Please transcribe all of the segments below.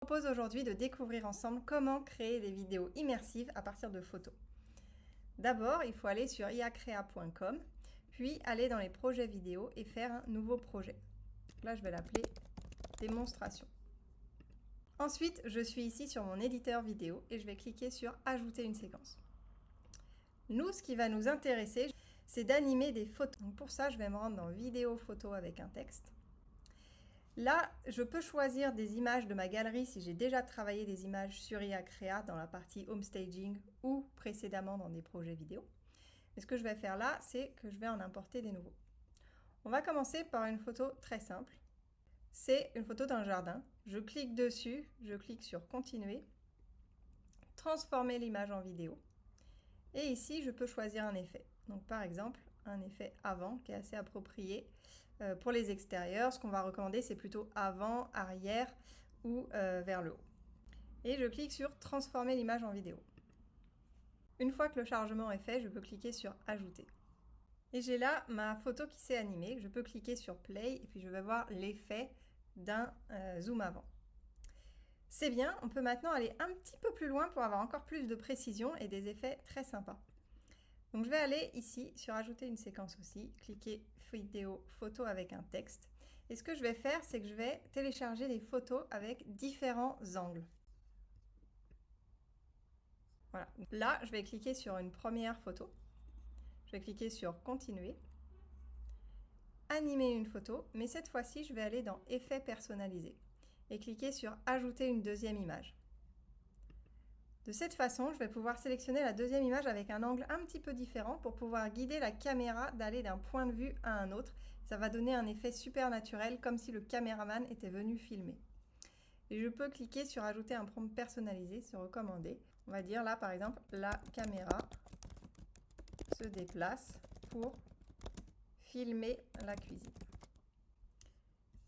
Je vous propose aujourd'hui de découvrir ensemble comment créer des vidéos immersives à partir de photos. D'abord, il faut aller sur iacrea.com, puis aller dans les projets vidéo et faire un nouveau projet. Là, je vais l'appeler démonstration. Ensuite, je suis ici sur mon éditeur vidéo et je vais cliquer sur ajouter une séquence. Nous, ce qui va nous intéresser, c'est d'animer des photos. Donc pour ça, je vais me rendre dans vidéo photo avec un texte. Là, je peux choisir des images de ma galerie si j'ai déjà travaillé des images sur iacrea dans la partie home staging ou précédemment dans des projets vidéo. Mais ce que je vais faire là, c'est que je vais en importer des nouveaux. On va commencer par une photo très simple. C'est une photo d'un jardin. Je clique dessus, je clique sur continuer, transformer l'image en vidéo. Et ici, je peux choisir un effet. Donc par exemple, un effet avant qui est assez approprié. Pour les extérieurs, ce qu'on va recommander, c'est plutôt avant, arrière ou vers le haut. Et je clique sur transformer l'image en vidéo. Une fois que le chargement est fait, je peux cliquer sur ajouter. Et j'ai là ma photo qui s'est animée. Je peux cliquer sur play et puis je vais voir l'effet d'un zoom avant. C'est bien, on peut maintenant aller un petit peu plus loin pour avoir encore plus de précision et des effets très sympas. Donc je vais aller ici sur ajouter une séquence aussi, cliquer vidéo photo avec un texte. Et ce que je vais faire, c'est que je vais télécharger les photos avec différents angles. Voilà. Là, je vais cliquer sur une première photo. Je vais cliquer sur continuer. Animer une photo, mais cette fois-ci, je vais aller dans effets personnalisés et cliquer sur ajouter une deuxième image. De cette façon, je vais pouvoir sélectionner la deuxième image avec un angle un petit peu différent pour pouvoir guider la caméra d'aller d'un point de vue à un autre. Ça va donner un effet super naturel, comme si le caméraman était venu filmer. Et je peux cliquer sur ajouter un prompt personnalisé, sur recommander. On va dire là par exemple, la caméra se déplace pour filmer la cuisine.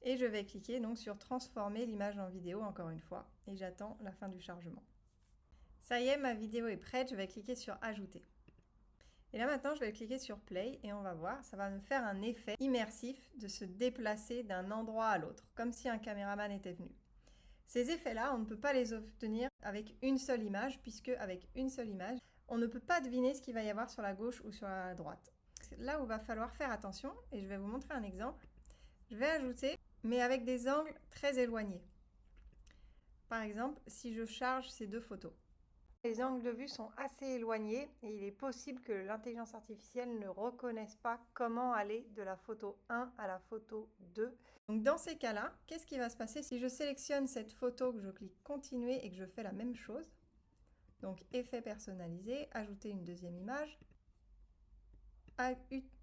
Et je vais cliquer donc sur transformer l'image en vidéo encore une fois et j'attends la fin du chargement. Ça y est, ma vidéo est prête, je vais cliquer sur ajouter. Et là maintenant, je vais cliquer sur play et on va voir, ça va me faire un effet immersif de se déplacer d'un endroit à l'autre, comme si un caméraman était venu. Ces effets-là, on ne peut pas les obtenir avec une seule image, puisque avec une seule image, on ne peut pas deviner ce qu'il va y avoir sur la gauche ou sur la droite. Là où il va falloir faire attention, et je vais vous montrer un exemple, je vais ajouter, mais avec des angles très éloignés. Par exemple, si je charge ces deux photos. Les angles de vue sont assez éloignés et il est possible que l'intelligence artificielle ne reconnaisse pas comment aller de la photo 1 à la photo 2. Donc dans ces cas-là, qu'est-ce qui va se passer si je sélectionne cette photo, que je clique continuer et que je fais la même chose? Donc effet personnalisé, ajouter une deuxième image,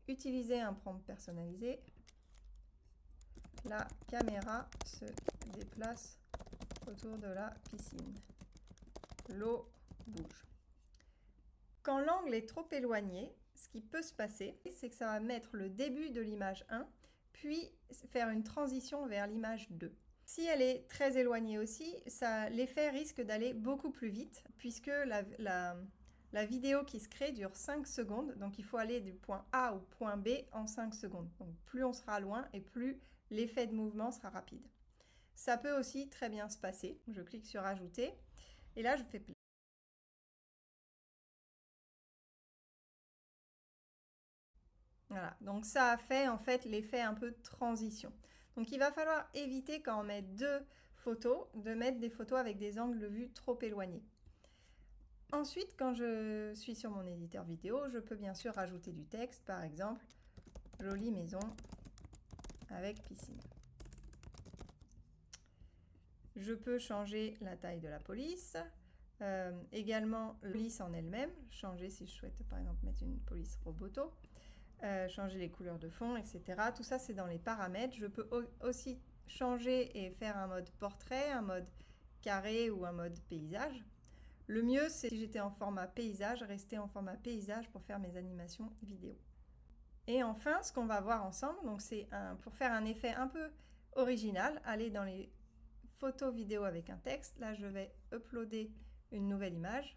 utiliser un prompt personnalisé, la caméra se déplace autour de la piscine, l'eau bouge. Quand l'angle est trop éloigné, ce qui peut se passer, c'est que ça va mettre le début de l'image 1, puis faire une transition vers l'image 2. Si elle est très éloignée aussi, l'effet risque d'aller beaucoup plus vite, puisque la vidéo qui se crée dure 5 secondes, donc il faut aller du point A au point B en 5 secondes. Donc plus on sera loin et plus l'effet de mouvement sera rapide. Ça peut aussi très bien se passer. Je clique sur ajouter, et là je fais play. Voilà, donc ça a fait en fait l'effet un peu de transition. Donc il va falloir éviter quand on met deux photos, de mettre des photos avec des angles de vue trop éloignés. Ensuite, quand je suis sur mon éditeur vidéo, je peux bien sûr rajouter du texte, par exemple, jolie maison avec piscine. Je peux changer la taille de la police, également la police en elle-même, changer si je souhaite par exemple mettre une police roboto. Changer les couleurs de fond, etc. Tout ça, c'est dans les paramètres. Je peux aussi changer et faire un mode portrait, un mode carré ou un mode paysage. Le mieux, c'est si j'étais en format paysage, rester en format paysage pour faire mes animations vidéo. Et enfin, ce qu'on va voir ensemble, donc c'est pour faire un effet un peu original, aller dans les photos vidéo avec un texte. Là, je vais uploader une nouvelle image.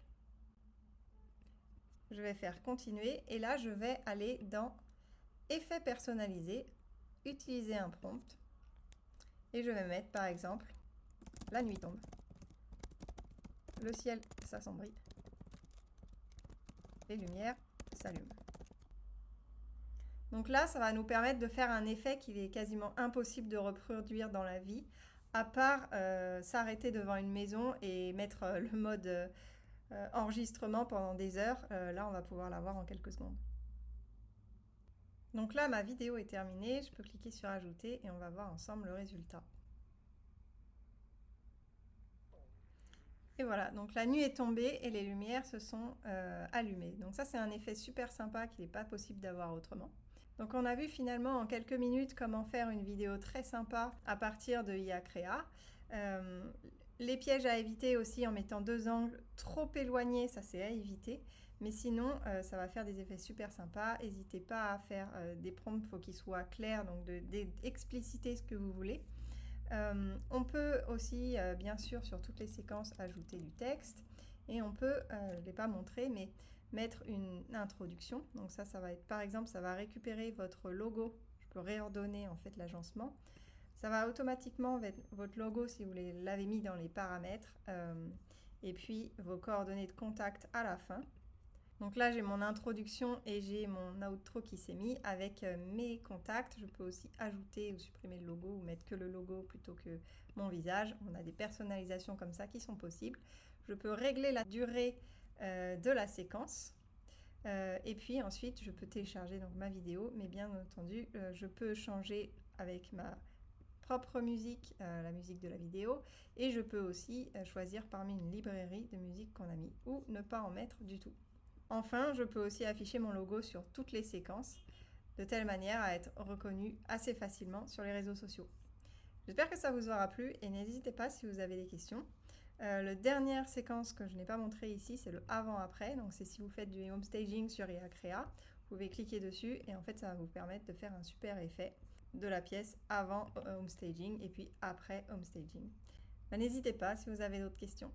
Je vais faire continuer et là je vais aller dans effet personnalisé, utiliser un prompt et je vais mettre par exemple la nuit tombe. le ciel s'assombrit, les lumières s'allument. Donc là, ça va nous permettre de faire un effet qu'il est quasiment impossible de reproduire dans la vie, à part s'arrêter devant une maison et mettre le mode enregistrement pendant des heures. Là, on va pouvoir l'avoir en quelques secondes. Donc là, ma vidéo est terminée. Je peux cliquer sur ajouter et on va voir ensemble le résultat. Et voilà, donc la nuit est tombée et les lumières se sont allumées. Donc ça, c'est un effet super sympa qu'il n'est pas possible d'avoir autrement. Donc on a vu finalement en quelques minutes comment faire une vidéo très sympa à partir de IA Créa. Les pièges à éviter aussi en mettant 2 angles trop éloignés, ça c'est à éviter. Mais sinon, ça va faire des effets super sympas. N'hésitez pas à faire des prompts, il faut qu'ils soient clairs, donc d'expliciter ce que vous voulez. On peut aussi, bien sûr, sur toutes les séquences, ajouter du texte. Et on peut, je ne l'ai pas montré, mais mettre une introduction. Donc ça va être, par exemple, ça va récupérer votre logo. Je peux réordonner en fait l'agencement. Ça va automatiquement mettre votre logo si vous l'avez mis dans les paramètres. Et puis vos coordonnées de contact à la fin. Donc là, j'ai mon introduction et j'ai mon outro qui s'est mis avec mes contacts. Je peux aussi ajouter ou supprimer le logo ou mettre que le logo plutôt que mon visage. On a des personnalisations comme ça qui sont possibles. Je peux régler la durée de la séquence. Et puis ensuite, je peux télécharger donc ma vidéo. Mais bien entendu, je peux changer avec ma propre musique, la musique de la vidéo. Et je peux aussi choisir parmi une librairie de musique qu'on a mis ou ne pas en mettre du tout. Enfin, je peux aussi afficher mon logo sur toutes les séquences, de telle manière à être reconnu assez facilement sur les réseaux sociaux. J'espère que ça vous aura plu et n'hésitez pas si vous avez des questions. La dernière séquence que je n'ai pas montrée ici, c'est le avant-après. Donc c'est si vous faites du home staging sur IA Créa, vous pouvez cliquer dessus et en fait ça va vous permettre de faire un super effet de la pièce avant home staging et puis après home staging. N'hésitez pas si vous avez d'autres questions.